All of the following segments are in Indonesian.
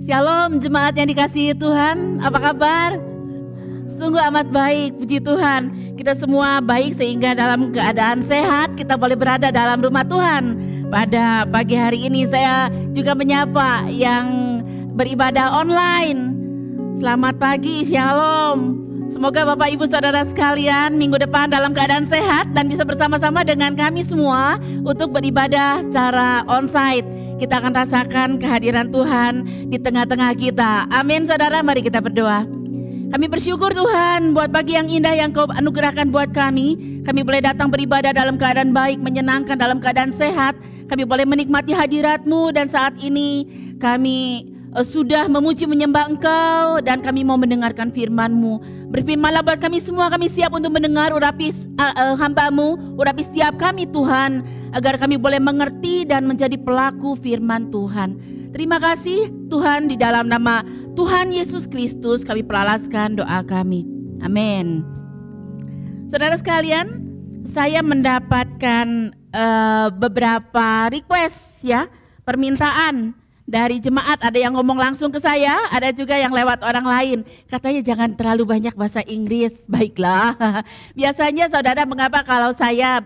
Shalom jemaat yang dikasihi Tuhan, apa kabar? Sungguh amat baik, puji Tuhan. Kita semua baik sehingga dalam keadaan sehat kita boleh berada dalam rumah Tuhan. Pada pagi hari ini saya juga menyapa yang beribadah online. Selamat pagi, shalom. Semoga Bapak Ibu Saudara sekalian minggu depan dalam keadaan sehat dan bisa bersama-sama dengan kami semua untuk beribadah secara onsite. Kita akan rasakan kehadiran Tuhan di tengah-tengah kita. Amin saudara, mari kita berdoa. Kami bersyukur Tuhan buat pagi yang indah yang Kau anugerahkan buat kami. Kami boleh datang beribadah dalam keadaan baik, menyenangkan, dalam keadaan sehat. Kami boleh menikmati hadirat-Mu dan saat ini kami sudah memuji menyembah Engkau dan kami mau mendengarkan firman-Mu. Berfirmanlah buat kami semua, kami siap untuk mendengar urapi hamba-Mu, urapi setiap kami Tuhan, agar kami boleh mengerti dan menjadi pelaku firman Tuhan. Terima kasih Tuhan, di dalam nama Tuhan Yesus Kristus kami peralaskan doa kami. Amin. Saudara sekalian, saya mendapatkan beberapa request ya, permintaan dari jemaat. Ada yang ngomong langsung ke saya, ada juga yang lewat orang lain. Katanya jangan terlalu banyak bahasa Inggris. Baiklah. Biasanya saudara, mengapa kalau saya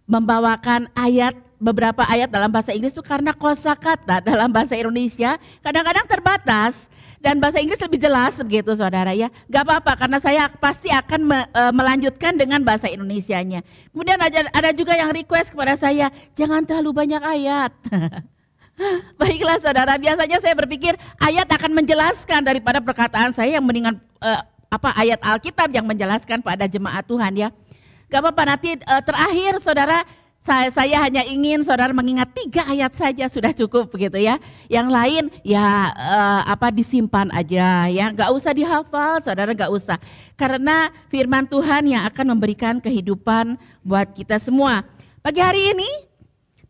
membawakan beberapa ayat dalam bahasa Inggris itu karena kosakata dalam bahasa Indonesia kadang-kadang terbatas dan bahasa Inggris lebih jelas begitu saudara ya. Gak apa-apa karena saya pasti akan melanjutkan dengan bahasa Indonesianya. Kemudian ada juga yang request kepada saya, jangan terlalu banyak ayat. Baiklah saudara, biasanya saya berpikir ayat akan menjelaskan daripada perkataan saya yang mendingan ayat Alkitab yang menjelaskan pada jemaat Tuhan ya. Gak apa-apa, nanti terakhir saudara, saya hanya ingin saudara mengingat 3 ayat saja sudah cukup begitu ya. Yang lain ya disimpan aja ya, gak usah dihafal saudara, gak usah. Karena firman Tuhan yang akan memberikan kehidupan buat kita semua. Pagi hari ini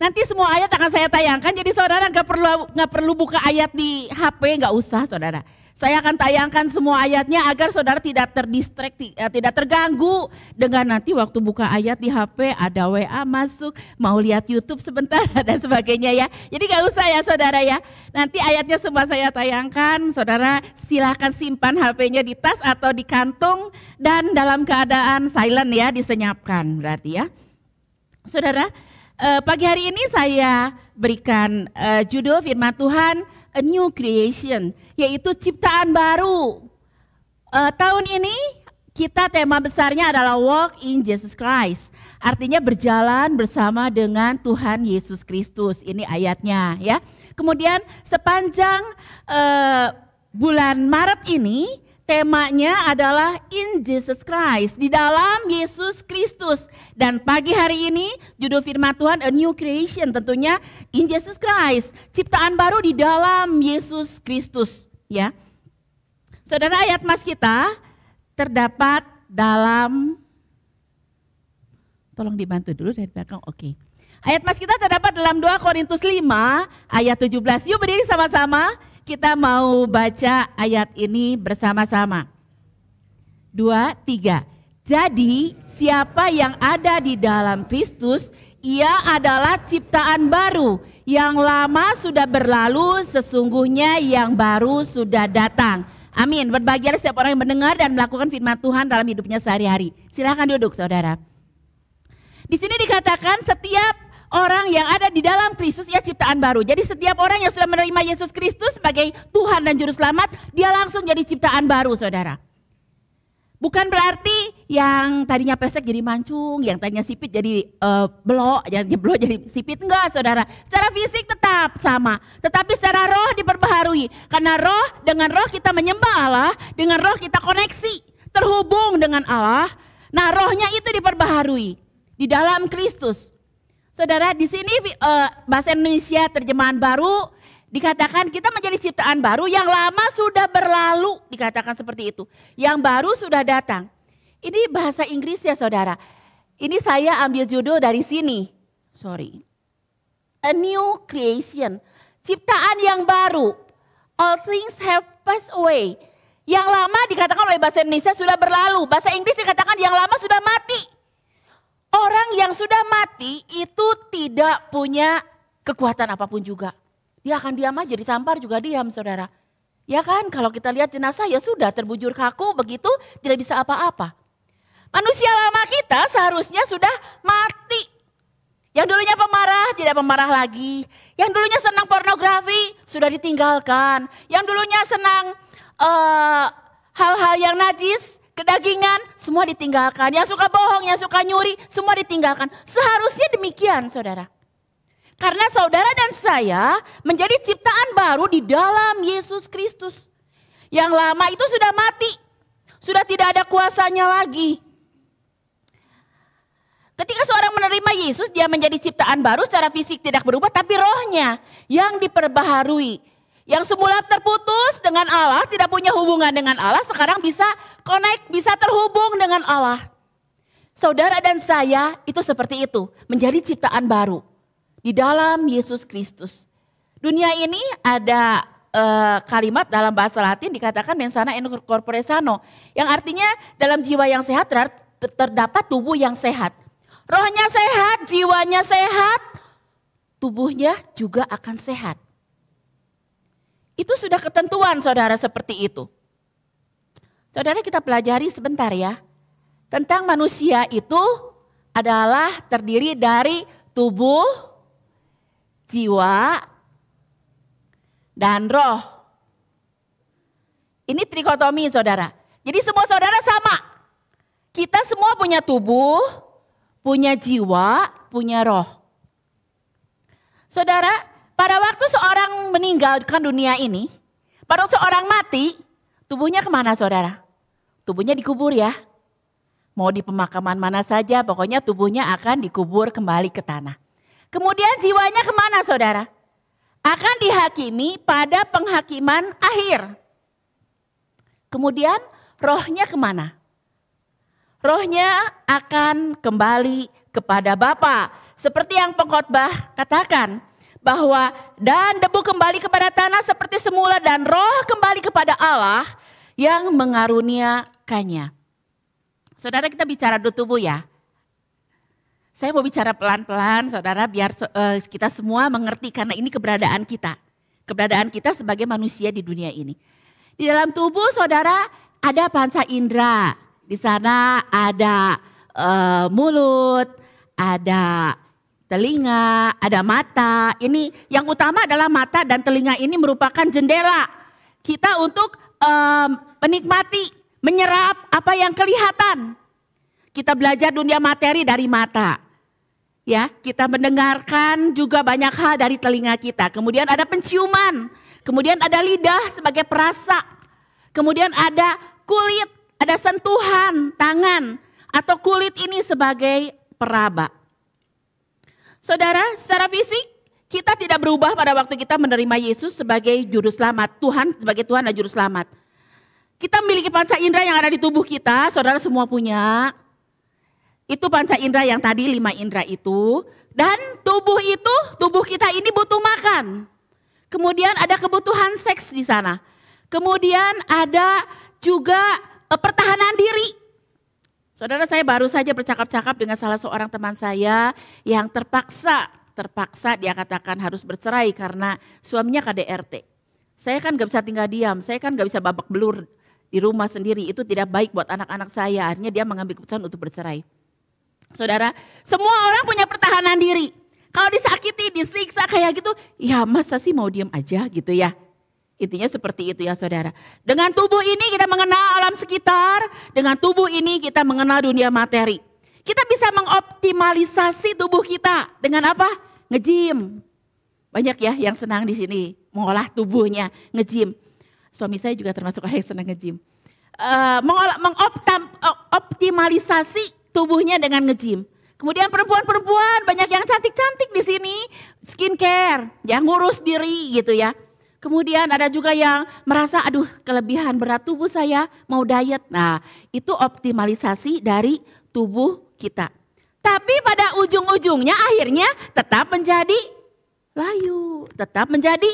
nanti semua ayat akan saya tayangkan, jadi saudara nggak perlu buka ayat di HP, nggak usah saudara. Saya akan tayangkan semua ayatnya agar saudara tidak tidak terganggu dengan nanti waktu buka ayat di HP ada WA masuk, mau lihat YouTube sebentar dan sebagainya ya. Jadi nggak usah ya saudara ya. Nanti ayatnya semua saya tayangkan, saudara silahkan simpan HP-nya di tas atau di kantung dan dalam keadaan silent ya, disenyapkan berarti ya. Saudara, pagi hari ini saya berikan judul firman Tuhan A New Creation, yaitu ciptaan baru. Tahun ini kita tema besarnya adalah Walk in Jesus Christ. Artinya berjalan bersama dengan Tuhan Yesus Kristus. Ini ayatnya ya. Kemudian sepanjang bulan Maret ini temanya adalah In Jesus Christ, di dalam Yesus Kristus. Dan pagi hari ini judul firman Tuhan A New Creation, tentunya In Jesus Christ, ciptaan baru di dalam Yesus Kristus ya. Saudara, ayat mas kita terdapat dalam, tolong dibantu dulu dari belakang, oke. Ayat mas kita terdapat dalam 2 Korintus 5 ayat 17. Yuk berdiri sama-sama. Kita mau baca ayat ini bersama-sama. 2, 3. Jadi siapa yang ada di dalam Kristus, ia adalah ciptaan baru. Yang lama sudah berlalu, sesungguhnya yang baru sudah datang. Amin. Berbahagialah setiap orang yang mendengar dan melakukan firman Tuhan dalam hidupnya sehari-hari. Silakan duduk saudara. Di sini dikatakan setiap orang yang ada di dalam Kristus ia ciptaan baru. Jadi setiap orang yang sudah menerima Yesus Kristus sebagai Tuhan dan Juru Selamat, dia langsung jadi ciptaan baru saudara. Bukan berarti yang tadinya pesek jadi mancung, yang tadinya sipit jadi belok jadi sipit, enggak saudara. Secara fisik tetap sama, tetapi secara roh diperbaharui. Karena dengan roh kita menyembah Allah, dengan roh kita koneksi, terhubung dengan Allah. Nah rohnya itu diperbaharui di dalam Kristus. Saudara, di sini bahasa Indonesia terjemahan baru dikatakan kita menjadi ciptaan baru, yang lama sudah berlalu, dikatakan seperti itu. Yang baru sudah datang. Ini bahasa Inggris ya saudara. Ini saya ambil judul dari sini. A New Creation. Ciptaan yang baru. All things have passed away. Yang lama dikatakan oleh bahasa Indonesia sudah berlalu. Bahasa Inggris dikatakan yang lama sudah mati. Orang yang sudah mati itu tidak punya kekuatan apapun juga. dia akan diam aja, ditampar juga diam saudara. Ya kan, kalau kita lihat jenazah ya sudah terbujur kaku begitu, tidak bisa apa-apa. Manusia lama kita seharusnya sudah mati. Yang dulunya pemarah, tidak pemarah lagi. Yang dulunya senang pornografi, sudah ditinggalkan. Yang dulunya senang hal-hal yang najis, kedagingan, semua ditinggalkan. Yang suka bohong, yang suka nyuri, semua ditinggalkan. Seharusnya demikian saudara. Karena saudara dan saya menjadi ciptaan baru di dalam Yesus Kristus. Yang lama itu sudah mati, sudah tidak ada kuasanya lagi. Ketika seorang menerima Yesus, dia menjadi ciptaan baru, secara fisik tidak berubah, tapi rohnya yang diperbaharui. Yang semula terputus dengan Allah, tidak punya hubungan dengan Allah, sekarang bisa connect, bisa terhubung dengan Allah. Saudara dan saya itu seperti itu, menjadi ciptaan baru di dalam Yesus Kristus. Dunia ini ada kalimat dalam bahasa Latin dikatakan mens sana in corpore sano, yang artinya dalam jiwa yang sehat terdapat tubuh yang sehat. Rohnya sehat, jiwanya sehat, tubuhnya juga akan sehat. Itu sudah ketentuan saudara seperti itu. Saudara kita pelajari sebentar ya. Tentang manusia itu adalah terdiri dari tubuh, jiwa, dan roh. Ini trikotomi saudara. Jadi semua saudara sama. Kita semua punya tubuh, punya jiwa, punya roh. Saudara, pada waktu seorang meninggalkan dunia ini, pada seorang mati, tubuhnya kemana saudara? Tubuhnya dikubur ya. Mau di pemakaman mana saja, pokoknya tubuhnya akan dikubur kembali ke tanah. Kemudian jiwanya kemana saudara? Akan dihakimi pada penghakiman akhir. Kemudian rohnya kemana? Rohnya akan kembali kepada Bapa. Seperti yang pengkhotbah katakan, bahwa dan debu kembali kepada tanah seperti semula dan roh kembali kepada Allah yang mengaruniakannya. Saudara kita bicara dulu tubuh ya. Saya mau bicara pelan-pelan saudara biar kita semua mengerti karena ini keberadaan kita. Keberadaan kita sebagai manusia di dunia ini. Di dalam tubuh saudara ada panca indera. Di sana ada mulut, ada telinga, ada mata. Ini yang utama adalah mata dan telinga ini merupakan jendela kita untuk menikmati, menyerap apa yang kelihatan. Kita belajar dunia materi dari mata. Ya, kita mendengarkan juga banyak hal dari telinga kita. Kemudian ada penciuman, kemudian ada lidah sebagai perasa. Kemudian ada kulit, ada sentuhan tangan atau kulit ini sebagai peraba. Saudara, secara fisik kita tidak berubah pada waktu kita menerima Yesus sebagai juru selamat. Tuhan sebagai Tuhan dan juru selamat. Kita memiliki panca indera yang ada di tubuh kita, saudara semua punya. Itu panca indera yang tadi 5 indera itu. Dan tubuh itu, tubuh kita ini butuh makan. Kemudian ada kebutuhan seks di sana. Kemudian ada juga pertahanan diri. Saudara saya baru saja bercakap-cakap dengan salah seorang teman saya yang terpaksa dia katakan harus bercerai karena suaminya KDRT. Saya kan gak bisa tinggal diam, saya kan gak bisa babak belur di rumah sendiri. Itu tidak baik buat anak-anak saya, akhirnya dia mengambil keputusan untuk bercerai. Saudara, semua orang punya pertahanan diri. Kalau disakiti, disiksa kayak gitu, ya masa sih mau diem aja gitu ya. Intinya seperti itu ya saudara. Dengan tubuh ini kita mengenal alam sekitar, dengan tubuh ini kita mengenal dunia materi. Kita bisa mengoptimalisasi tubuh kita dengan apa? Nge-gym. Banyak ya yang senang di sini mengolah tubuhnya, nge-gym. Suami saya juga termasuk orang yang senang nge-gym. Mengoptimalisasi tubuhnya dengan nge-gym. Kemudian perempuan-perempuan banyak yang cantik-cantik di sini, skincare, yang ngurus diri gitu ya. Kemudian ada juga yang merasa aduh kelebihan berat tubuh saya mau diet. Nah itu optimalisasi dari tubuh kita. Tapi pada ujung-ujungnya akhirnya tetap menjadi layu, tetap menjadi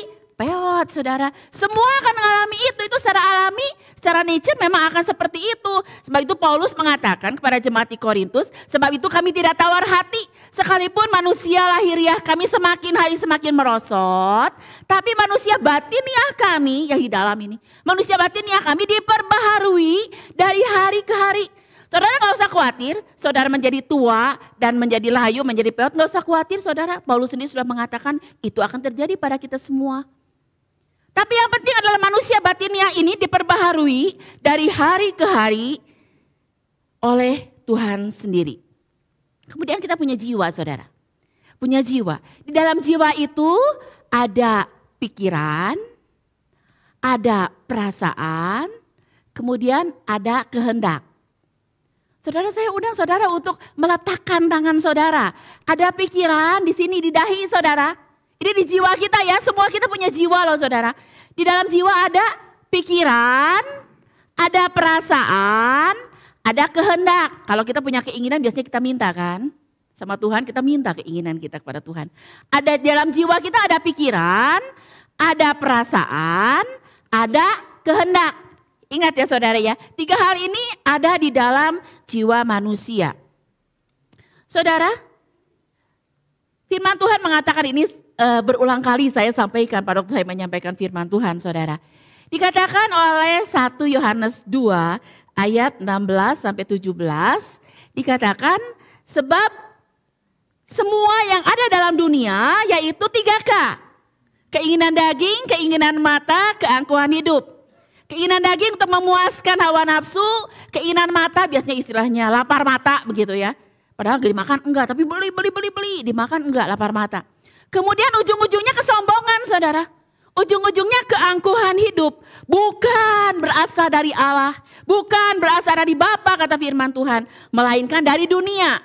peot, saudara. Semua akan mengalami itu secara alami, secara nature memang akan seperti itu. Sebab itu Paulus mengatakan kepada jemaat di Korintus, sebab itu kami tidak tawar hati, sekalipun manusia lahiriah kami semakin hari semakin merosot, tapi manusia batiniah kami yang di dalam ini, manusia batiniah kami diperbaharui dari hari ke hari. Saudara gak usah khawatir, saudara menjadi tua dan menjadi layu, menjadi peot, gak usah khawatir saudara. Paulus sendiri sudah mengatakan itu akan terjadi pada kita semua. Tapi yang penting adalah manusia batiniah ini diperbaharui dari hari ke hari oleh Tuhan sendiri. Kemudian kita punya jiwa saudara, punya jiwa. Di dalam jiwa itu ada pikiran, ada perasaan, kemudian ada kehendak. Saudara, saya undang saudara untuk meletakkan tangan saudara. Ada pikiran di sini di dahi saudara. Ini di jiwa kita ya, semua kita punya jiwa loh saudara. Di dalam jiwa ada pikiran, ada perasaan, ada kehendak. Kalau kita punya keinginan biasanya kita minta kan. Sama Tuhan kita minta keinginan kita kepada Tuhan. Ada di dalam jiwa kita ada pikiran, ada perasaan, ada kehendak. Ingat ya saudara ya, 3 hal ini ada di dalam jiwa manusia. Saudara, firman Tuhan mengatakan ini berulang kali saya sampaikan pada waktu saya menyampaikan firman Tuhan saudara. Dikatakan oleh 1 Yohanes 2 ayat 16 sampai 17, dikatakan sebab semua yang ada dalam dunia yaitu 3K. Keinginan daging, keinginan mata, keangkuhan hidup. Keinginan daging untuk memuaskan hawa nafsu, keinginan mata biasanya istilahnya lapar mata begitu ya. Padahal gak dimakan enggak, tapi beli, dimakan enggak lapar mata. Kemudian ujung-ujungnya kesombongan saudara. Ujung-ujungnya keangkuhan hidup. Bukan berasal dari Allah, bukan berasal dari Bapa kata firman Tuhan. Melainkan dari dunia.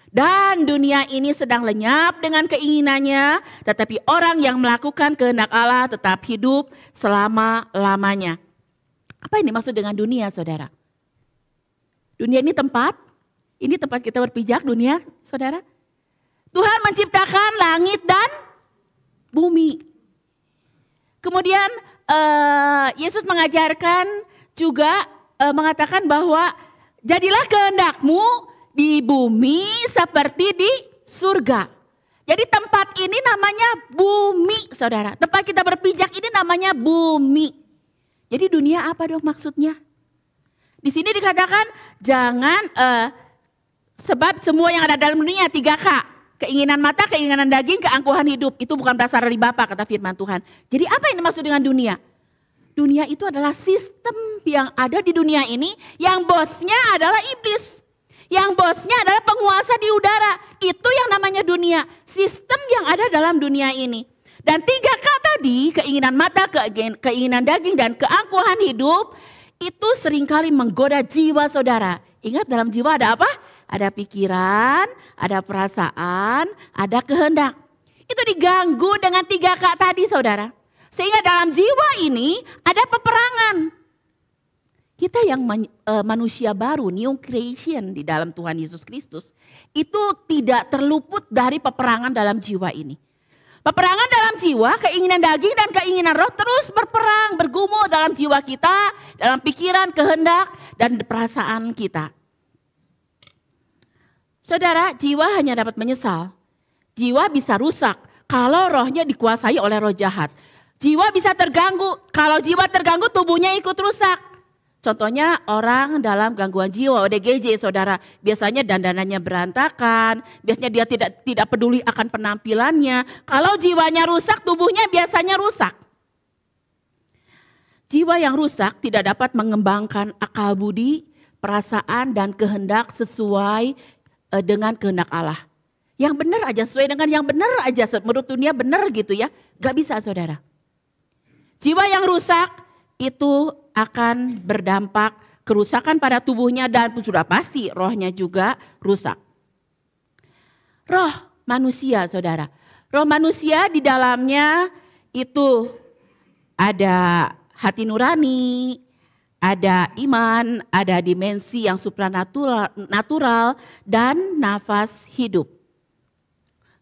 Dan dunia ini sedang lenyap dengan keinginannya, tetapi orang yang melakukan kehendak Allah tetap hidup selama-lamanya. Apa ini maksud dengan dunia saudara? Dunia ini tempat kita berpijak dunia saudara. Tuhan menciptakan langit dan bumi. Kemudian Yesus mengajarkan juga mengatakan bahwa jadilah kehendakmu di bumi seperti di surga. Jadi tempat ini namanya bumi saudara. Tempat kita berpijak ini namanya bumi. Jadi dunia apa dong maksudnya? Di sini dikatakan jangan sebab semua yang ada dalam dunia 3K. Keinginan mata, keinginan daging, keangkuhan hidup. Itu bukan berasal dari Bapa kata firman Tuhan. Jadi apa yang dimaksud dengan dunia? Dunia itu adalah sistem yang ada di dunia ini yang bosnya adalah iblis. Yang bosnya adalah penguasa di udara. Itu yang namanya dunia. Sistem yang ada dalam dunia ini. Dan 3K tadi, keinginan mata, keinginan daging, dan keangkuhan hidup, itu seringkali menggoda jiwa saudara. Ingat dalam jiwa ada apa? Ada pikiran, ada perasaan, ada kehendak. Itu diganggu dengan 3K tadi saudara. Sehingga dalam jiwa ini ada peperangan. Kita yang manusia baru, new creation di dalam Tuhan Yesus Kristus, itu tidak terluput dari peperangan dalam jiwa ini. Peperangan dalam jiwa, keinginan daging dan keinginan roh terus berperang, bergumul dalam jiwa kita, dalam pikiran, kehendak, dan perasaan kita. Saudara, jiwa hanya dapat menyesal. Jiwa bisa rusak kalau rohnya dikuasai oleh roh jahat. Jiwa bisa terganggu, kalau jiwa terganggu tubuhnya ikut rusak. Contohnya orang dalam gangguan jiwa ODGJ saudara, biasanya dandanannya berantakan, biasanya dia tidak peduli akan penampilannya. Kalau jiwanya rusak, tubuhnya biasanya rusak. Jiwa yang rusak tidak dapat mengembangkan akal budi, perasaan dan kehendak sesuai dengan kehendak Allah. Yang benar aja, sesuai dengan yang benar aja, menurut dunia benar gitu ya, gak bisa saudara. Jiwa yang rusak itu akan berdampak kerusakan pada tubuhnya dan sudah pasti rohnya juga rusak. Roh manusia saudara, roh manusia di dalamnya itu ada hati nurani, ada iman, ada dimensi yang supranatural dan nafas hidup.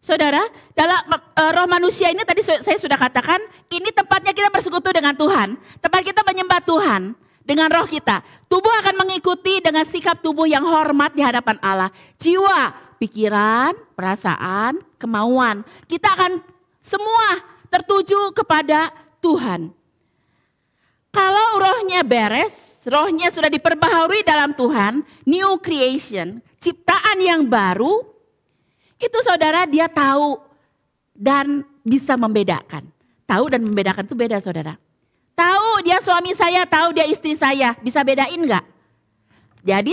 Saudara, dalam roh manusia ini tadi saya sudah katakan, ini tempatnya kita bersekutu dengan Tuhan. Tempat kita menyembah Tuhan dengan roh kita. Tubuh akan mengikuti dengan sikap tubuh yang hormat di hadapan Allah. Jiwa, pikiran, perasaan, kemauan. Kita akan semua tertuju kepada Tuhan. Kalau rohnya beres, rohnya sudah diperbaharui dalam Tuhan, new creation, ciptaan yang baru, itu saudara dia tahu dan bisa membedakan. Tahu dan membedakan itu beda saudara. Tahu dia suami saya, tahu dia istri saya, bisa bedain enggak? Jadi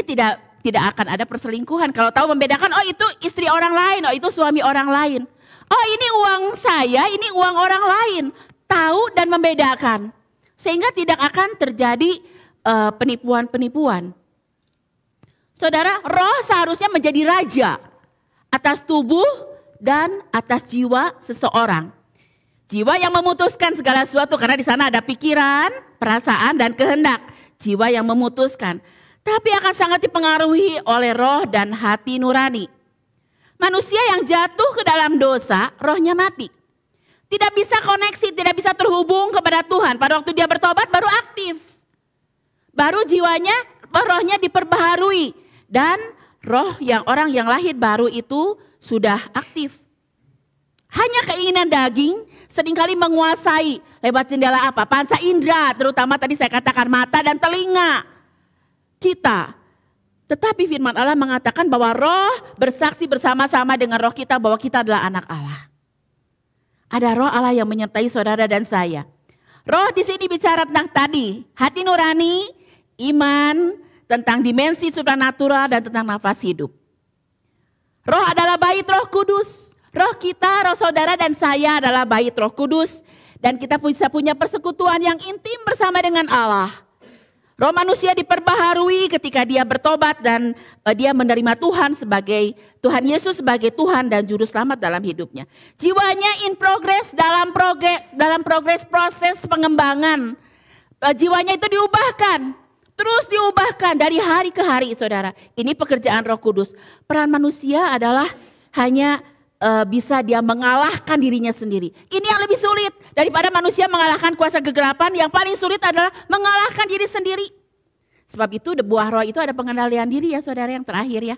tidak akan ada perselingkuhan. Kalau tahu membedakan, oh itu istri orang lain, oh itu suami orang lain. Oh ini uang saya, ini uang orang lain. Tahu dan membedakan. Sehingga tidak akan terjadi penipuan-penipuan. Saudara, roh seharusnya menjadi raja atas tubuh dan atas jiwa seseorang. Jiwa yang memutuskan segala sesuatu karena di sana ada pikiran, perasaan dan kehendak. Jiwa yang memutuskan, tapi akan sangat dipengaruhi oleh roh dan hati nurani. Manusia yang jatuh ke dalam dosa, rohnya mati. Tidak bisa koneksi, tidak bisa terhubung kepada Tuhan. Pada waktu dia bertobat baru aktif. Baru jiwanya, rohnya diperbaharui. Dan roh yang orang yang lahir baru itu sudah aktif. Hanya keinginan daging seringkali menguasai lewat jendela apa? Panca indera, terutama tadi saya katakan mata dan telinga kita. Tetapi firman Allah mengatakan bahwa roh bersaksi bersama-sama dengan roh kita bahwa kita adalah anak Allah. Ada roh Allah yang menyertai saudara dan saya. Roh di sini bicara tentang tadi, hati nurani, iman, tentang dimensi supranatural dan tentang nafas hidup. Roh adalah bait Roh Kudus. Roh kita, roh saudara dan saya adalah bait Roh Kudus. Dan kita bisa punya persekutuan yang intim bersama dengan Allah. Roh manusia diperbaharui ketika dia bertobat dan dia menerima Tuhan sebagai Tuhan Yesus sebagai Tuhan dan juru selamat dalam hidupnya. Jiwanya in progress dalam progres proses pengembangan. Jiwanya itu diubahkan, terus diubahkan dari hari ke hari saudara. Ini pekerjaan Roh Kudus. Peran manusia adalah hanya bisa dia mengalahkan dirinya sendiri. Ini yang lebih sulit daripada manusia mengalahkan kuasa kegelapan. Yang paling sulit adalah mengalahkan diri sendiri. Sebab itu buah roh itu ada pengendalian diri ya saudara yang terakhir ya.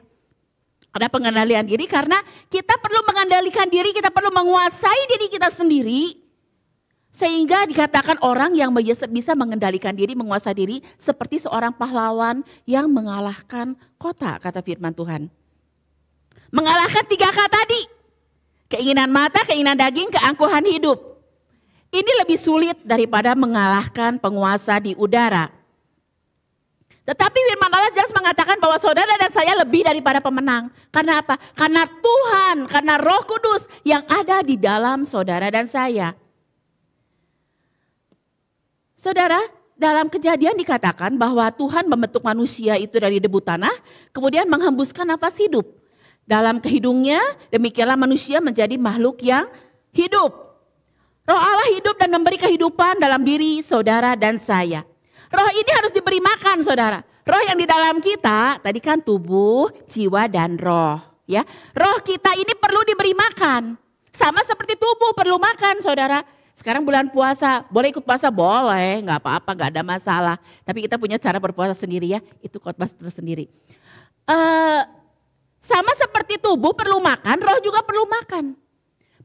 Ada pengendalian diri karena kita perlu mengendalikan diri, kita perlu menguasai diri kita sendiri. Sehingga dikatakan orang yang bisa mengendalikan diri, menguasai diri seperti seorang pahlawan yang mengalahkan kota, kata firman Tuhan. Mengalahkan 3K tadi. Keinginan mata, keinginan daging, keangkuhan hidup. Ini lebih sulit daripada mengalahkan penguasa di udara. Tetapi firman Allah jelas mengatakan bahwa saudara dan saya lebih daripada pemenang. Karena apa? Karena Tuhan, karena Roh Kudus yang ada di dalam saudara dan saya. Saudara, dalam Kejadian dikatakan bahwa Tuhan membentuk manusia itu dari debu tanah, kemudian menghembuskan nafas hidup. Dalam kehidungnya, demikianlah manusia menjadi makhluk yang hidup. Roh Allah hidup dan memberi kehidupan dalam diri saudara dan saya. Roh ini harus diberi makan saudara. Roh yang di dalam kita, tadi kan tubuh, jiwa dan roh. Ya, roh kita ini perlu diberi makan. Sama seperti tubuh perlu makan saudara. Sekarang bulan puasa, boleh ikut puasa? Boleh, gak apa-apa, gak ada masalah. Tapi kita punya cara berpuasa sendiri ya, itu khotbah tersendiri. Sama seperti tubuh perlu makan, roh juga perlu makan.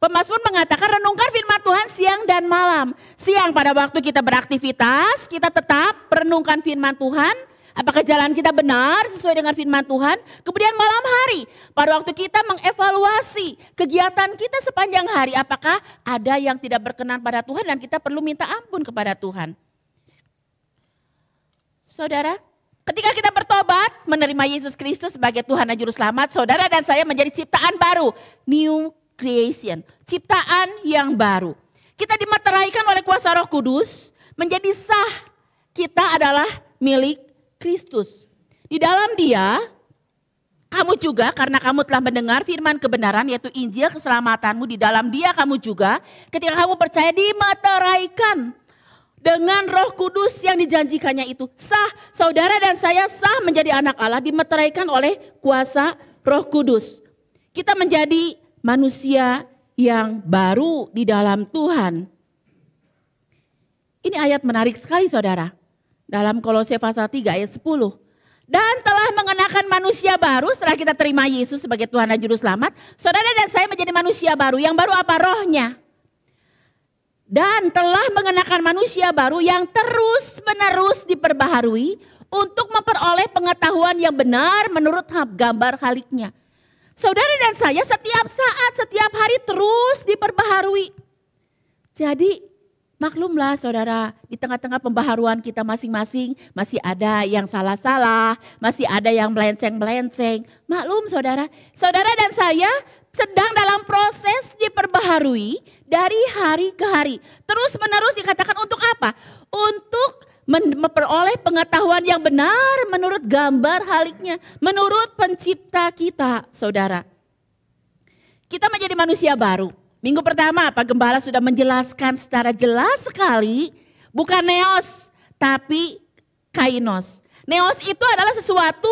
Pemazmur mengatakan renungkan firman Tuhan siang dan malam. Siang pada waktu kita beraktivitas, kita tetap merenungkan firman Tuhan. Apakah jalan kita benar sesuai dengan firman Tuhan? Kemudian malam hari, pada waktu kita mengevaluasi kegiatan kita sepanjang hari. Apakah ada yang tidak berkenan pada Tuhan dan kita perlu minta ampun kepada Tuhan. Saudara, ketika kita bertobat, menerima Yesus Kristus sebagai Tuhan dan Juru Selamat, saudara dan saya menjadi ciptaan baru. New creation, ciptaan yang baru. Kita dimeteraikan oleh kuasa Roh Kudus, menjadi sah. Kita adalah milik Kristus. Di dalam Dia, kamu juga karena kamu telah mendengar firman kebenaran yaitu Injil keselamatanmu. Di dalam Dia kamu juga ketika kamu percaya dimeteraikan. Dengan Roh Kudus yang dijanjikannya itu sah, saudara dan saya sah menjadi anak Allah dimeteraikan oleh kuasa Roh Kudus. Kita menjadi manusia yang baru di dalam Tuhan. Ini ayat menarik sekali saudara. Dalam Kolose pasal 3 ayat 10. Dan telah mengenakan manusia baru setelah kita terima Yesus sebagai Tuhan dan Juru Selamat. Saudara dan saya menjadi manusia baru. Yang baru apa? Rohnya. Dan telah mengenakan manusia baru yang terus menerus diperbaharui untuk memperoleh pengetahuan yang benar menurut gambar Khaliknya. Saudara dan saya setiap saat, setiap hari terus diperbaharui. Jadi maklumlah saudara, di tengah-tengah pembaharuan kita masing-masing masih ada yang salah-salah, masih ada yang melenceng-melenceng. Maklum saudara, saudara dan saya sedang dalam proses diperbaharui dari hari ke hari. Terus menerus dikatakan untuk apa? Untuk memperoleh pengetahuan yang benar menurut gambar Khaliknya, menurut pencipta kita saudara. Kita menjadi manusia baru. Minggu pertama Pak Gembala sudah menjelaskan secara jelas sekali, bukan neos tapi kainos. Neos itu adalah sesuatu,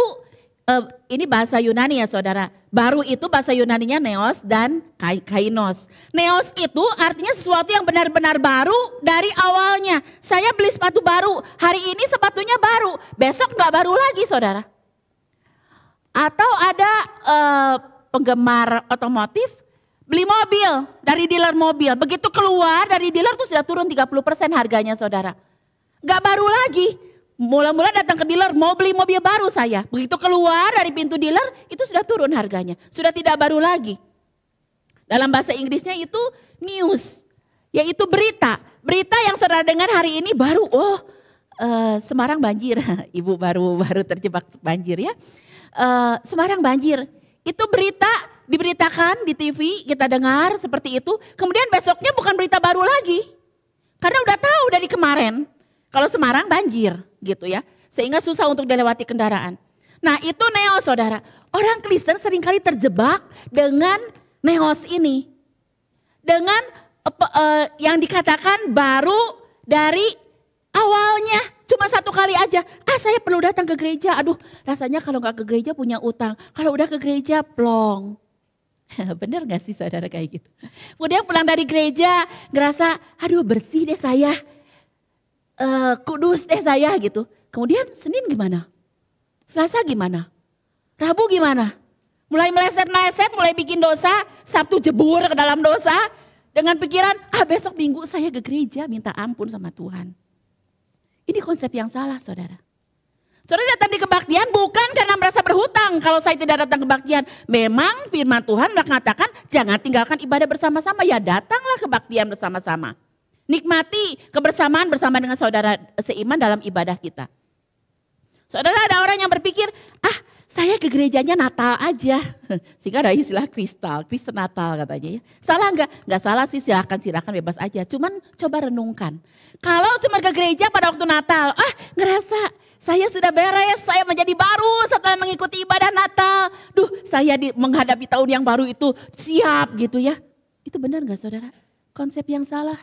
ini bahasa Yunani ya saudara. Baru itu bahasa Yunaninya neos dan kainos. Neos itu artinya sesuatu yang benar-benar baru dari awalnya. Saya beli sepatu baru, hari ini sepatunya baru, besok gak baru lagi saudara. Atau ada penggemar otomotif, beli mobil dari dealer mobil. Begitu keluar dari dealer tuh sudah turun 30% harganya saudara. Gak baru lagi. Mula-mula datang ke dealer mau beli mobil baru saya. Begitu keluar dari pintu dealer itu sudah turun harganya. Sudah tidak baru lagi. Dalam bahasa Inggrisnya itu news. Yaitu berita. Berita yang saudara dengar hari ini baru. Oh Semarang banjir. Ibu baru terjebak banjir ya. Semarang banjir. Itu berita diberitakan di TV, kita dengar seperti itu. Kemudian besoknya bukan berita baru lagi. Karena udah tahu dari kemarin kalau Semarang banjir gitu ya. Sehingga susah untuk dilewati kendaraan. Nah itu neos saudara. Orang Kristen seringkali terjebak dengan neos ini. Dengan yang dikatakan baru dari awalnya. Cuma satu kali aja. Saya perlu datang ke gereja. Aduh rasanya kalau gak ke gereja punya utang. Kalau udah ke gereja plong. Bener gak sih saudara kayak gitu? Kemudian pulang dari gereja ngerasa aduh bersih deh saya. Kudus deh saya gitu. Kemudian Senin gimana? Selasa gimana? Rabu gimana? Mulai meleset-meleset, mulai bikin dosa. Sabtu jebur ke dalam dosa. Dengan pikiran, besok Minggu saya ke gereja minta ampun sama Tuhan. Ini konsep yang salah saudara. Saudara datang di kebaktian bukan karena merasa berhutang kalau saya tidak datang kebaktian. Memang firman Tuhan mengatakan jangan tinggalkan ibadah bersama-sama. Ya datanglah kebaktian bersama-sama. Nikmati kebersamaan bersama dengan saudara seiman dalam ibadah kita. Saudara ada orang yang berpikir, saya ke gerejanya Natal aja. Sehingga ada istilah Kristen Natal katanya ya. Salah enggak? Enggak salah sih, silakan bebas aja. Cuman coba renungkan. Kalau cuma ke gereja pada waktu Natal, ngerasa saya sudah beres, saya menjadi baru setelah mengikuti ibadah Natal. Saya menghadapi tahun yang baru itu siap gitu ya. Itu benar enggak saudara? Konsep yang salah.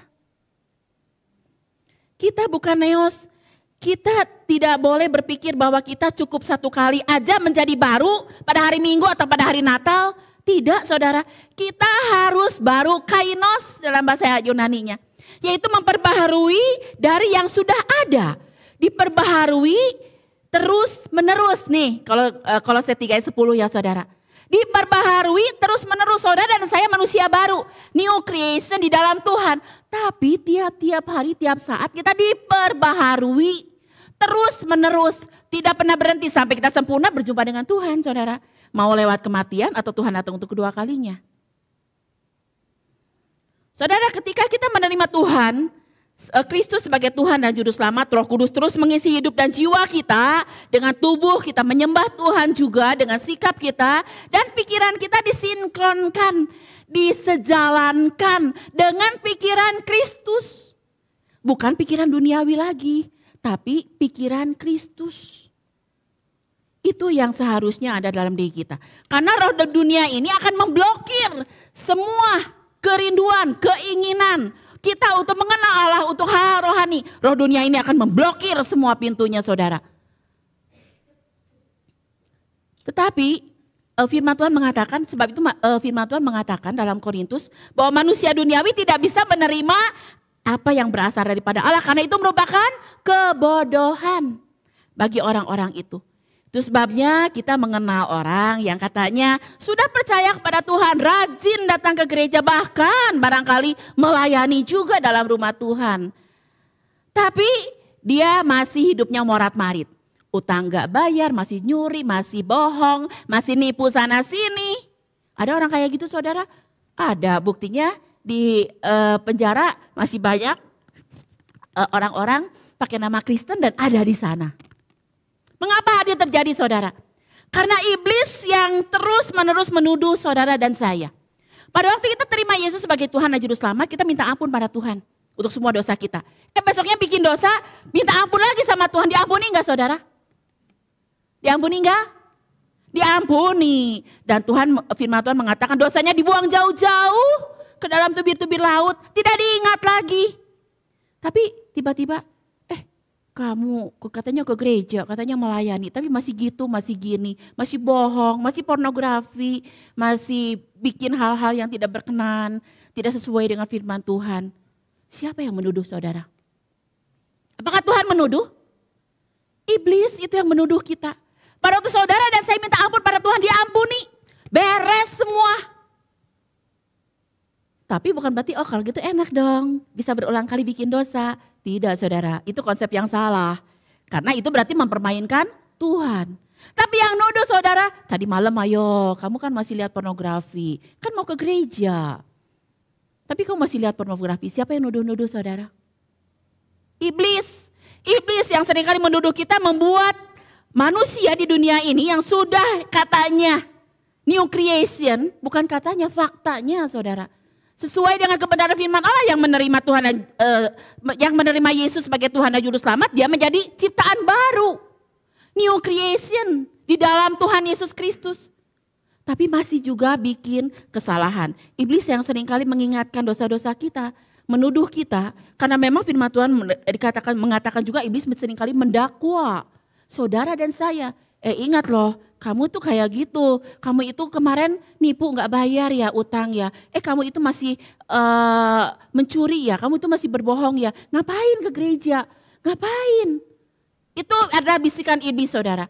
Kita bukan neos, kita tidak boleh berpikir bahwa kita cukup satu kali aja menjadi baru pada hari Minggu atau pada hari Natal. Tidak saudara, kita harus baru kainos dalam bahasa Yunaninya. Yaitu memperbaharui dari yang sudah ada. Diperbaharui terus menerus nih, kalau Kolose 3 ayat 10 ya saudara. Diperbaharui terus menerus saudara dan saya manusia baru. New creation di dalam Tuhan. Tapi tiap-tiap hari, tiap saat kita diperbaharui. Terus menerus. Tidak pernah berhenti sampai kita sempurna berjumpa dengan Tuhan saudara. Mau lewat kematian atau Tuhan datang untuk kedua kalinya. Saudara ketika kita menerima Tuhan. Kristus sebagai Tuhan dan Juru Selamat, Roh Kudus terus mengisi hidup dan jiwa kita. Dengan tubuh kita menyembah Tuhan juga, dengan sikap kita. Dan pikiran kita disinkronkan, disejalankan dengan pikiran Kristus. Bukan pikiran duniawi lagi, tapi pikiran Kristus. Itu yang seharusnya ada dalam diri kita. Karena roh dunia ini akan memblokir semua kerinduan, keinginan kita untuk mengenal Allah, untuk hal rohani. Roh dunia ini akan memblokir semua pintunya saudara. Tetapi firman Tuhan mengatakan, sebab itu firman Tuhan mengatakan dalam Korintus bahwa manusia duniawi tidak bisa menerima apa yang berasal daripada Allah karena itu merupakan kebodohan bagi orang-orang itu. Itu sebabnya kita mengenal orang yang katanya sudah percaya kepada Tuhan, rajin datang ke gereja, bahkan barangkali melayani juga dalam rumah Tuhan. Tapi dia masih hidupnya morat-marit. Utang gak bayar, masih nyuri, masih bohong, masih nipu sana sini. Ada orang kayak gitu saudara? Ada, buktinya di penjara masih banyak orang-orang pakai nama Kristen dan ada di sana. Mengapa hal itu terjadi saudara? Karena iblis yang terus-menerus menuduh saudara dan saya. Pada waktu kita terima Yesus sebagai Tuhan dan Juru Selamat, kita minta ampun pada Tuhan untuk semua dosa kita. Besoknya bikin dosa, minta ampun lagi sama Tuhan. Diampuni enggak saudara? Diampuni enggak? Diampuni. Dan Tuhan, firman Tuhan mengatakan dosanya dibuang jauh-jauh ke dalam tubir-tubir laut. Tidak diingat lagi. Tapi tiba-tiba, kamu katanya ke gereja, katanya melayani, tapi masih gitu, masih gini, masih bohong, masih pornografi, masih bikin hal-hal yang tidak berkenan, tidak sesuai dengan firman Tuhan. Siapa yang menuduh saudara? Apakah Tuhan menuduh? Iblis itu yang menuduh kita. Pada waktu saudara dan saya minta ampun pada Tuhan, diampuni, beres semua. Tapi bukan berarti kalau gitu enak dong, bisa berulang kali bikin dosa. Tidak saudara, itu konsep yang salah. Karena itu berarti mempermainkan Tuhan. Tapi yang nuduh saudara, tadi malam ayo kamu kan masih lihat pornografi, kan mau ke gereja. Tapi kamu masih lihat pornografi, siapa yang nuduh-nuduh saudara? Iblis. Iblis yang seringkali menuduh kita membuat manusia di dunia ini yang sudah katanya new creation, bukan katanya, faktanya saudara. Sesuai dengan kebenaran firman Allah yang menerima Tuhan dan yang menerima Yesus sebagai Tuhan dan Juru Selamat, dia menjadi ciptaan baru. New creation di dalam Tuhan Yesus Kristus. Tapi masih juga bikin kesalahan. Iblis yang seringkali mengingatkan dosa-dosa kita, menuduh kita, karena memang firman Tuhan mengatakan juga iblis seringkali mendakwa saudara dan saya. Ingat loh, kamu tuh kayak gitu, kamu itu kemarin nipu gak bayar ya utang ya, kamu itu masih mencuri ya, kamu itu masih berbohong ya, ngapain ke gereja, ngapain? Itu adalah bisikan iblis saudara.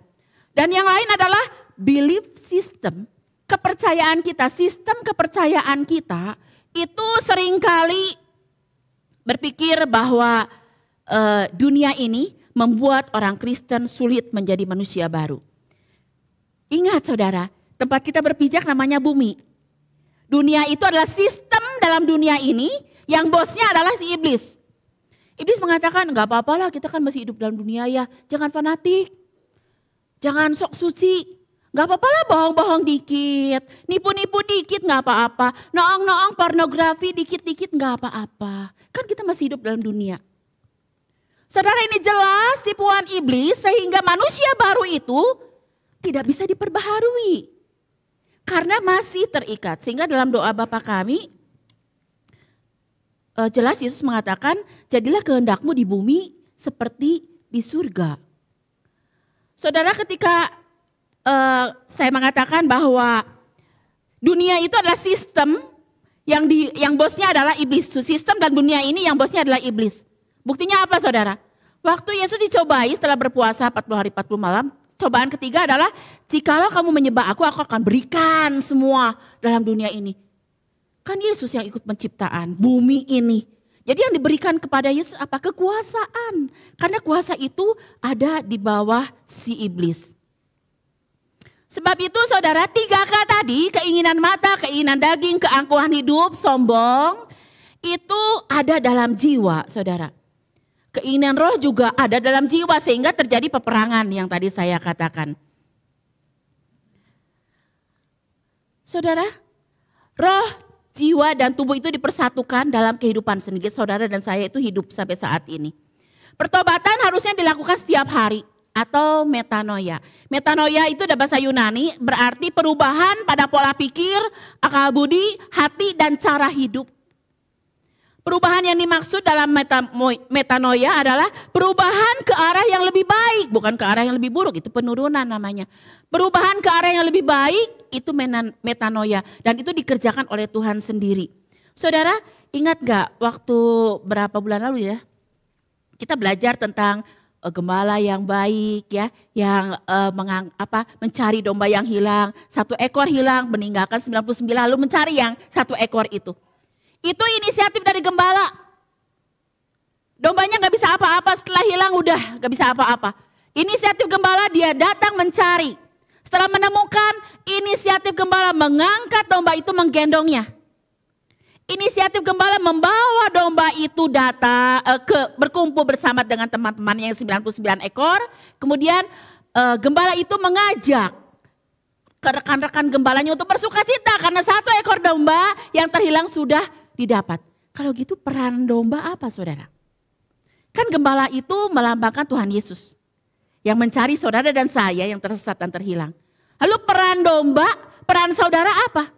Dan yang lain adalah belief system, kepercayaan kita, sistem kepercayaan kita itu seringkali berpikir bahwa dunia ini membuat orang Kristen sulit menjadi manusia baru. Ingat saudara, tempat kita berpijak namanya bumi. Dunia itu adalah sistem dalam dunia ini yang bosnya adalah si iblis. Iblis mengatakan gak apa-apa lah, kita kan masih hidup dalam dunia ya. Jangan fanatik, jangan sok suci. Gak apa-apa lah bohong-bohong dikit, nipu-nipu dikit gak apa-apa. Noong-noong pornografi dikit-dikit gak apa-apa. Kan kita masih hidup dalam dunia. Saudara, ini jelas tipuan iblis sehingga manusia baru itu tidak bisa diperbaharui. Karena masih terikat. Sehingga dalam doa Bapa kami jelas Yesus mengatakan jadilah kehendakmu di bumi seperti di surga. Saudara, ketika saya mengatakan bahwa dunia itu adalah sistem yang bosnya adalah iblis. Sistem dan dunia ini yang bosnya adalah iblis. Buktinya apa saudara? Waktu Yesus dicobai setelah berpuasa 40 hari 40 malam, cobaan ketiga adalah jikalau kamu menyembah aku akan berikan semua dalam dunia ini. Kan Yesus yang ikut penciptaan bumi ini. Jadi yang diberikan kepada Yesus apa? Kekuasaan. Karena kuasa itu ada di bawah si iblis. Sebab itu saudara, 3K tadi, keinginan mata, keinginan daging, keangkuhan hidup, sombong, itu ada dalam jiwa saudara. Keinginan roh juga ada dalam jiwa sehingga terjadi peperangan yang tadi saya katakan. Saudara, roh, jiwa dan tubuh itu dipersatukan dalam kehidupan sendiri. Saudara dan saya itu hidup sampai saat ini. Pertobatan harusnya dilakukan setiap hari atau metanoia. Metanoia itu dari bahasa Yunani berarti perubahan pada pola pikir, akal budi, hati dan cara hidup. Perubahan yang dimaksud dalam metanoia adalah perubahan ke arah yang lebih baik, bukan ke arah yang lebih buruk, itu penurunan namanya. Perubahan ke arah yang lebih baik itu metanoia dan itu dikerjakan oleh Tuhan sendiri. Saudara, ingat gak waktu berapa bulan lalu ya, kita belajar tentang gembala yang baik ya, yang mencari domba yang hilang, 1 ekor hilang, meninggalkan 99 lalu mencari yang 1 ekor itu. Itu inisiatif dari gembala. Dombanya gak bisa apa-apa, setelah hilang udah gak bisa apa-apa. Inisiatif gembala, dia datang mencari. Setelah menemukan, inisiatif gembala mengangkat domba itu, menggendongnya. Inisiatif gembala membawa domba itu berkumpul bersama dengan teman-teman yang 99 ekor. Kemudian gembala itu mengajak ke rekan-rekan gembalanya untuk bersukacita karena 1 ekor domba yang terhilang sudah didapat. Kalau gitu peran domba apa, saudara? Kan gembala itu melambangkan Tuhan Yesus yang mencari saudara dan saya yang tersesat dan terhilang. Lalu peran domba, peran saudara apa?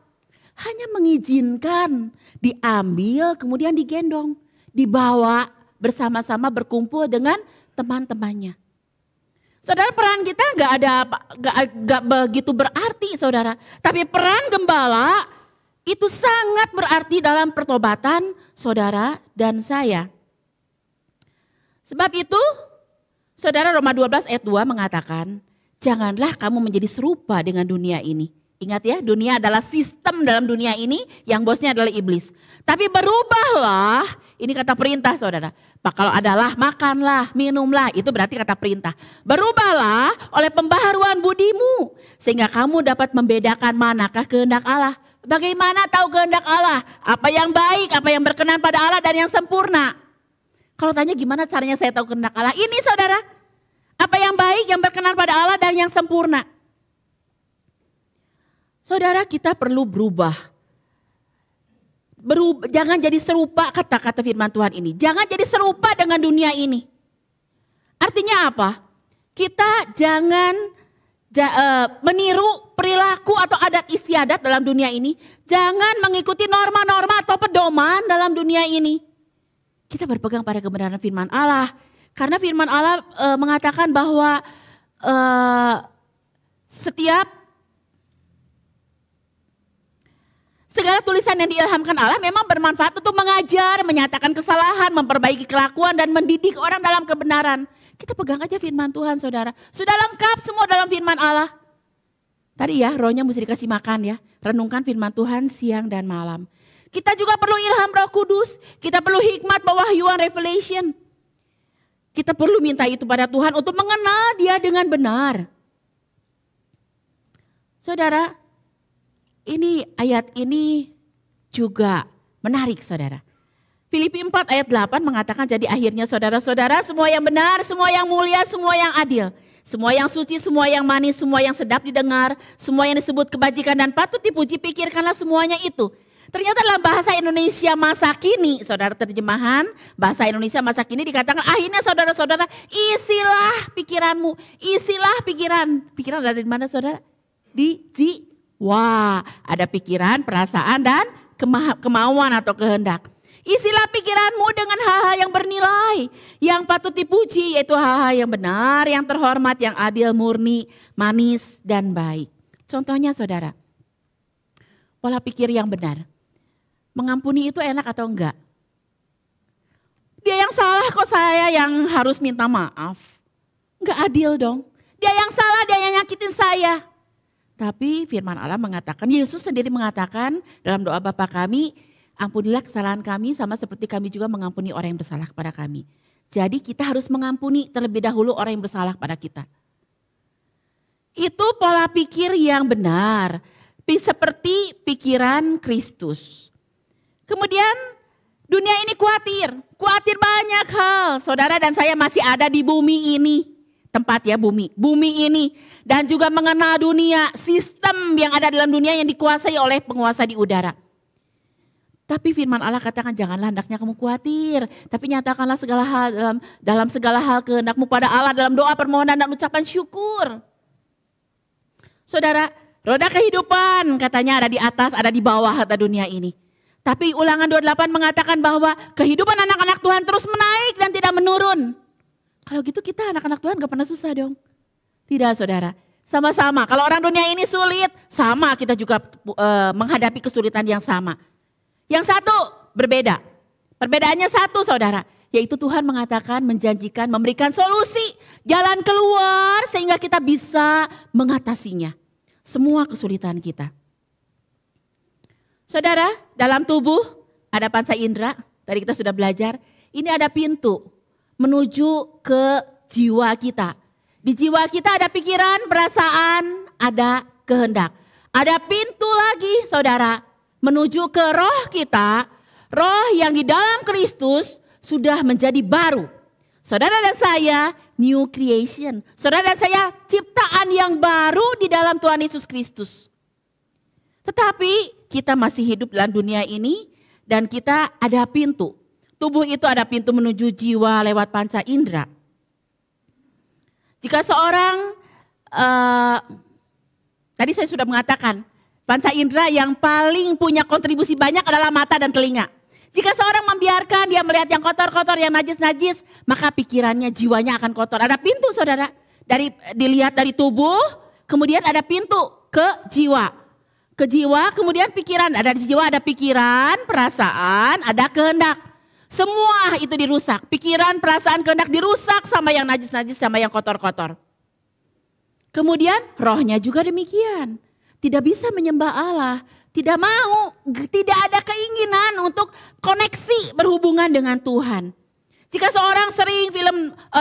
Hanya mengizinkan diambil kemudian digendong, dibawa bersama-sama berkumpul dengan teman-temannya. Saudara, peran kita gak begitu berarti, saudara. Tapi peran gembala itu sangat berarti dalam pertobatan saudara dan saya. Sebab itu, saudara, Roma 12 ayat 2 mengatakan, janganlah kamu menjadi serupa dengan dunia ini. Ingat ya, dunia adalah sistem dalam dunia ini yang bosnya adalah iblis. Tapi berubahlah, ini kata perintah saudara. Kalau adalah makanlah, minumlah, itu berarti kata perintah. Berubahlah oleh pembaharuan budimu, sehingga kamu dapat membedakan manakah kehendak Allah. Bagaimana tahu kehendak Allah? Apa yang baik, apa yang berkenan pada Allah dan yang sempurna. Kalau tanya gimana caranya saya tahu kehendak Allah? Ini saudara, apa yang baik, yang berkenan pada Allah dan yang sempurna. Saudara, kita perlu berubah. Jangan jadi serupa, kata-kata firman Tuhan ini. Jangan jadi serupa dengan dunia ini. Artinya apa? Kita jangan meniru perilaku atau adat istiadat dalam dunia ini. Jangan mengikuti norma-norma atau pedoman dalam dunia ini. Kita berpegang pada kebenaran firman Allah. Karena firman Allah mengatakan bahwa segala tulisan yang diilhamkan Allah memang bermanfaat untuk mengajar, menyatakan kesalahan, memperbaiki kelakuan dan mendidik orang dalam kebenaran. Kita pegang aja firman Tuhan, saudara. Sudah lengkap semua dalam firman Allah. Tadi ya, rohnya mesti dikasih makan ya. Renungkan firman Tuhan siang dan malam. Kita juga perlu ilham Roh Kudus. Kita perlu hikmat pewahyuan revelation. Kita perlu minta itu pada Tuhan untuk mengenal Dia dengan benar. Saudara, ayat ini juga menarik, saudara. Filipi 4 ayat 8 mengatakan, jadi akhirnya saudara-saudara, semua yang benar, semua yang mulia, semua yang adil, semua yang suci, semua yang manis, semua yang sedap didengar, semua yang disebut kebajikan dan patut dipuji, pikirkanlah semuanya itu. Ternyata dalam bahasa Indonesia masa kini, saudara, terjemahan bahasa Indonesia masa kini dikatakan, akhirnya saudara-saudara, isilah pikiranmu, isilah pikiran. Pikiran ada di mana, saudara? Di jiwa. Ada pikiran, perasaan, dan kemauan atau kehendak. Isilah pikiranmu dengan hal-hal yang bernilai, yang patut dipuji, yaitu hal-hal yang benar, yang terhormat, yang adil, murni, manis, dan baik. Contohnya saudara, pola pikir yang benar. Mengampuni itu enak atau enggak? Dia yang salah kok saya yang harus minta maaf. Enggak adil dong. Dia yang salah, dia yang nyakitin saya. Tapi firman Allah mengatakan, Yesus sendiri mengatakan dalam doa Bapa kami, ampunilah kesalahan kami sama seperti kami juga mengampuni orang yang bersalah kepada kami. Jadi kita harus mengampuni terlebih dahulu orang yang bersalah pada kita. Itu pola pikir yang benar, seperti pikiran Kristus. Kemudian dunia ini khawatir banyak hal. Saudara dan saya masih ada di bumi ini, tempat ya bumi ini. Dan juga mengenal dunia, sistem yang ada dalam dunia yang dikuasai oleh penguasa di udara. Tapi firman Allah katakan janganlah hendaknya kamu khawatir. Tapi nyatakanlah segala hal dalam segala hal kehendakmu pada Allah dalam doa permohonan dan ucapan syukur. Saudara, roda kehidupan katanya ada di atas, ada di bawah kata dunia ini. Tapi Ulangan 28 mengatakan bahwa kehidupan anak-anak Tuhan terus menaik dan tidak menurun. Kalau gitu kita anak-anak Tuhan gak pernah susah dong. Tidak saudara, sama-sama. Kalau orang dunia ini sulit, sama kita juga menghadapi kesulitan yang sama. Yang satu berbeda, perbedaannya satu saudara. Yaitu Tuhan mengatakan, menjanjikan, memberikan solusi, jalan keluar sehingga kita bisa mengatasinya. Semua kesulitan kita. Saudara, dalam tubuh ada panca indera, tadi kita sudah belajar. Ini ada pintu menuju ke jiwa kita. Di jiwa kita ada pikiran, perasaan, ada kehendak. Ada pintu lagi saudara, menuju ke roh kita, roh yang di dalam Kristus sudah menjadi baru. Saudara dan saya new creation. Saudara dan saya ciptaan yang baru di dalam Tuhan Yesus Kristus. Tetapi kita masih hidup dalam dunia ini dan kita ada pintu. Tubuh itu ada pintu menuju jiwa lewat panca indera. Jika seorang, tadi saya sudah mengatakan, panca indera yang paling punya kontribusi banyak adalah mata dan telinga. Jika seorang membiarkan dia melihat yang kotor-kotor, yang najis-najis, maka pikirannya, jiwanya akan kotor. Ada pintu saudara, dilihat dari tubuh, kemudian ada pintu ke jiwa. Ke jiwa, kemudian pikiran. Ada di jiwa ada pikiran, perasaan, ada kehendak. Semua itu dirusak. Pikiran, perasaan, kehendak dirusak sama yang najis-najis, sama yang kotor-kotor. Kemudian rohnya juga demikian. Tidak bisa menyembah Allah. Tidak mau, tidak ada keinginan untuk koneksi berhubungan dengan Tuhan. Jika seorang sering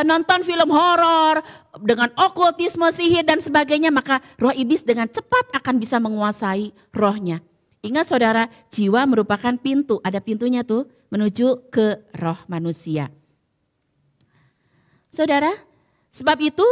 nonton film horor dengan okultisme, sihir dan sebagainya, maka roh iblis dengan cepat akan bisa menguasai rohnya. Ingat saudara, jiwa merupakan pintu, ada pintunya tuh menuju ke roh manusia. Saudara, sebab itu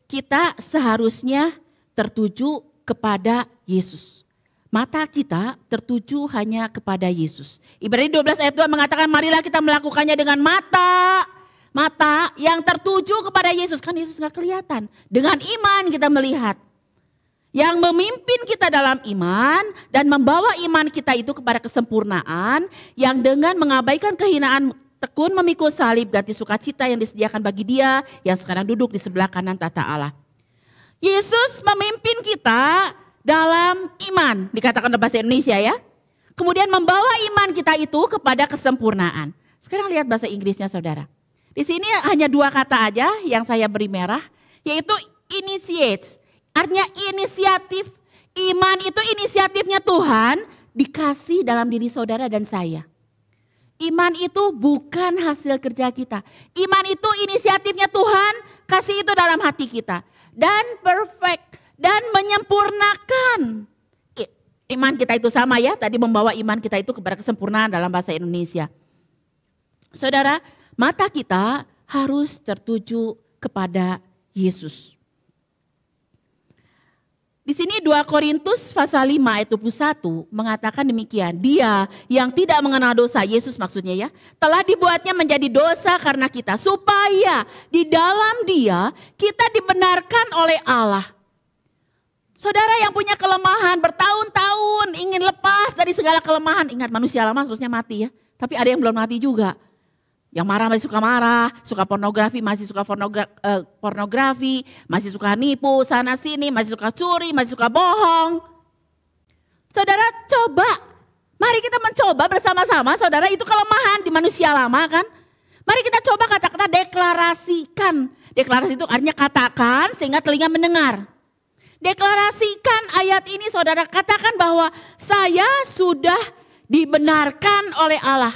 kita seharusnya tertuju kepada Yesus. Mata kita tertuju hanya kepada Yesus. Ibrani 12 ayat 2 mengatakan marilah kita melakukannya dengan mata yang tertuju kepada Yesus. Kan Yesus gak kelihatan. Dengan iman kita melihat. Yang memimpin kita dalam iman dan membawa iman kita itu kepada kesempurnaan. Yang dengan mengabaikan kehinaan tekun memikul salib ganti sukacita yang disediakan bagi dia yang sekarang duduk di sebelah kanan tahta Allah. Yesus memimpin kita dalam iman, dikatakan dalam bahasa Indonesia ya. Kemudian membawa iman kita itu kepada kesempurnaan. Sekarang lihat bahasa Inggrisnya saudara. Di sini hanya dua kata aja yang saya beri merah, yaitu initiates. Artinya inisiatif. Iman itu inisiatifnya Tuhan dikasih dalam diri saudara dan saya. Iman itu bukan hasil kerja kita. Iman itu inisiatifnya Tuhan, kasih itu dalam hati kita. Dan perfect. Dan menyempurnakan. Iman kita itu sama ya, tadi membawa iman kita itu kepada kesempurnaan dalam bahasa Indonesia. Saudara, mata kita harus tertuju kepada Yesus. Di sini 2 Korintus pasal 5 ayat 21 mengatakan demikian. Dia yang tidak mengenal dosa, Yesus maksudnya ya, telah dibuatnya menjadi dosa karena kita. Supaya di dalam dia kita dibenarkan oleh Allah. Saudara yang punya kelemahan bertahun-tahun ingin lepas dari segala kelemahan. Ingat manusia lama harusnya mati ya. Tapi ada yang belum mati juga. Yang marah, suka pornografi, masih suka pornografi, masih suka nipu sana sini, masih suka curi, masih suka bohong. Saudara coba, mari kita mencoba bersama-sama saudara, itu kelemahan di manusia lama kan. Mari kita coba kata-kata deklarasikan. Deklarasi itu artinya katakan sehingga telinga mendengar. Deklarasikan ayat ini saudara, katakan bahwa saya sudah dibenarkan oleh Allah.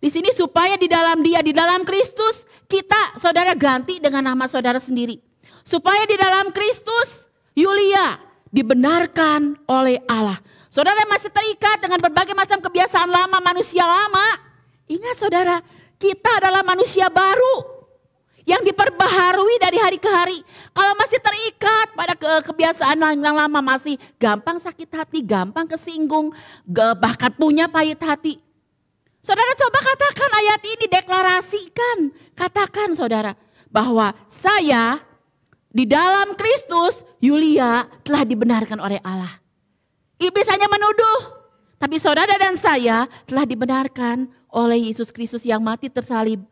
Di sini supaya di dalam dia, di dalam Kristus kita saudara ganti dengan nama saudara sendiri. Supaya di dalam Kristus Yulia dibenarkan oleh Allah. Saudara masih terikat dengan berbagai macam kebiasaan lama manusia lama. Ingat saudara, kita adalah manusia baru yang diperbaharui dari hari ke hari. Kalau masih terikat pada kebiasaan yang lama, masih gampang sakit hati, gampang kesinggung, bahkan punya pahit hati. Saudara coba katakan ayat ini, deklarasikan. Katakan saudara bahwa saya di dalam Kristus, Yulia telah dibenarkan oleh Allah. Iblis hanya menuduh, Tapi saudara dan saya telah dibenarkan oleh Yesus Kristus yang mati tersalib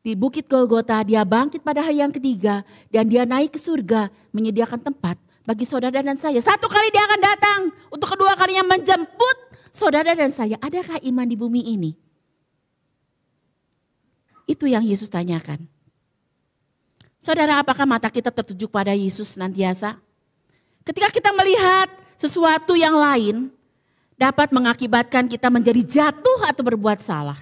di Bukit Golgota. Dia bangkit pada hari yang ketiga dan dia naik ke surga menyediakan tempat bagi saudara dan saya. Satu kali dia akan datang untuk kedua kalinya menjemput saudara dan saya. Adakah iman di bumi ini? Itu yang Yesus tanyakan. Saudara, apakah mata kita tertuju pada Yesus senantiasa? Ketika kita melihat sesuatu yang lain dapat mengakibatkan kita menjadi jatuh atau berbuat salah.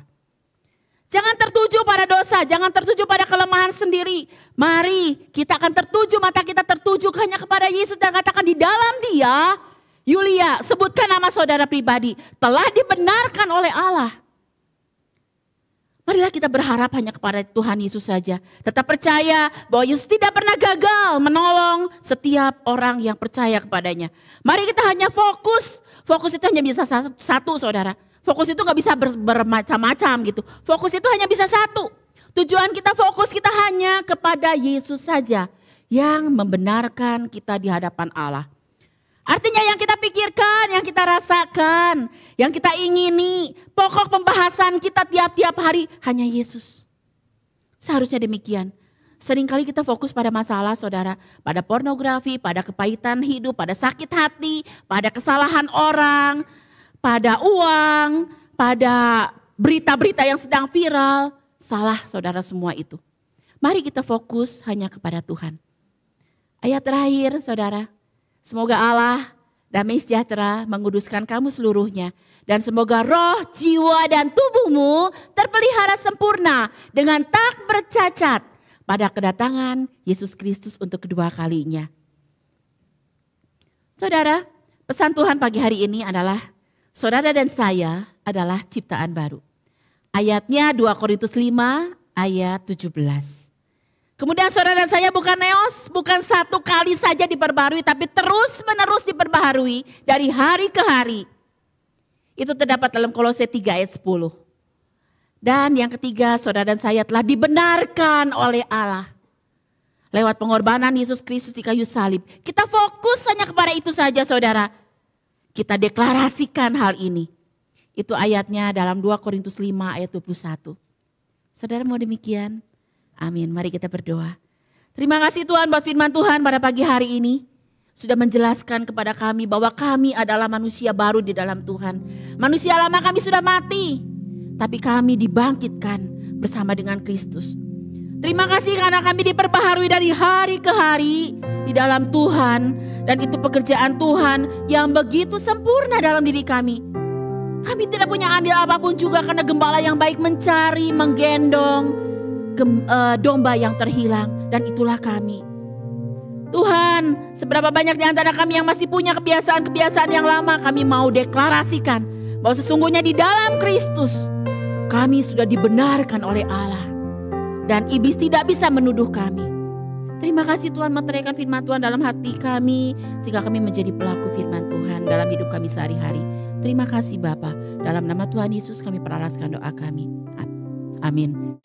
Jangan tertuju pada dosa, jangan tertuju pada kelemahan sendiri. Mari kita akan tertuju, mata kita tertuju hanya kepada Yesus dan katakan di dalam dia, Yulia, sebutkan nama saudara pribadi, telah dibenarkan oleh Allah. Marilah kita berharap hanya kepada Tuhan Yesus saja. Tetap percaya bahwa Yesus tidak pernah gagal menolong setiap orang yang percaya kepadanya. Mari kita hanya fokus. Fokus itu hanya bisa satu saudara. Fokus itu gak bisa bermacam-macam gitu. Fokus itu hanya bisa satu. Tujuan kita fokus kita hanya kepada Yesus saja. Yang membenarkan kita di hadapan Allah. Artinya yang kita pikirkan, yang kita rasakan, yang kita ingini, pokok pembahasan kita tiap-tiap hari hanya Yesus. Seharusnya demikian. Seringkali kita fokus pada masalah saudara, pada pornografi, pada kepahitan hidup, pada sakit hati, pada kesalahan orang, pada uang, pada berita-berita yang sedang viral. Salah saudara semua itu. Mari kita fokus hanya kepada Tuhan. Ayat terakhir saudara. Semoga Allah damai sejahtera menguduskan kamu seluruhnya. Dan semoga roh, jiwa dan tubuhmu terpelihara sempurna dengan tak bercacat pada kedatangan Yesus Kristus untuk kedua kalinya. Saudara, pesan Tuhan pagi hari ini adalah saudara dan saya adalah ciptaan baru. Ayatnya 2 Korintus 5 ayat 17. Kemudian saudara dan saya bukan neos, bukan satu kali saja diperbarui, tapi terus menerus diperbaharui dari hari ke hari. Itu terdapat dalam Kolose 3 ayat 10. Dan yang ketiga, saudara dan saya telah dibenarkan oleh Allah. Lewat pengorbanan Yesus Kristus di kayu salib. Kita fokus hanya kepada itu saja saudara. Kita deklarasikan hal ini. Itu ayatnya dalam 2 Korintus 5 ayat 21. Saudara mau demikian? Amin, mari kita berdoa. Terima kasih Tuhan buat firman Tuhan pada pagi hari ini. Sudah menjelaskan kepada kami bahwa kami adalah manusia baru di dalam Tuhan. Manusia lama kami sudah mati, tapi kami dibangkitkan bersama dengan Kristus. Terima kasih karena kami diperbaharui dari hari ke hari di dalam Tuhan. Dan itu pekerjaan Tuhan yang begitu sempurna dalam diri kami. Kami tidak punya andil apapun juga karena gembala yang baik mencari, menggendong domba yang terhilang, dan itulah kami. Tuhan, seberapa banyak di antara kami yang masih punya kebiasaan-kebiasaan yang lama, kami mau deklarasikan bahwa sesungguhnya di dalam Kristus kami sudah dibenarkan oleh Allah dan iblis tidak bisa menuduh kami. Terima kasih Tuhan meteraikan firman Tuhan dalam hati kami sehingga kami menjadi pelaku firman Tuhan dalam hidup kami sehari-hari. Terima kasih Bapa, dalam nama Tuhan Yesus kami peralaskan doa kami. Amin.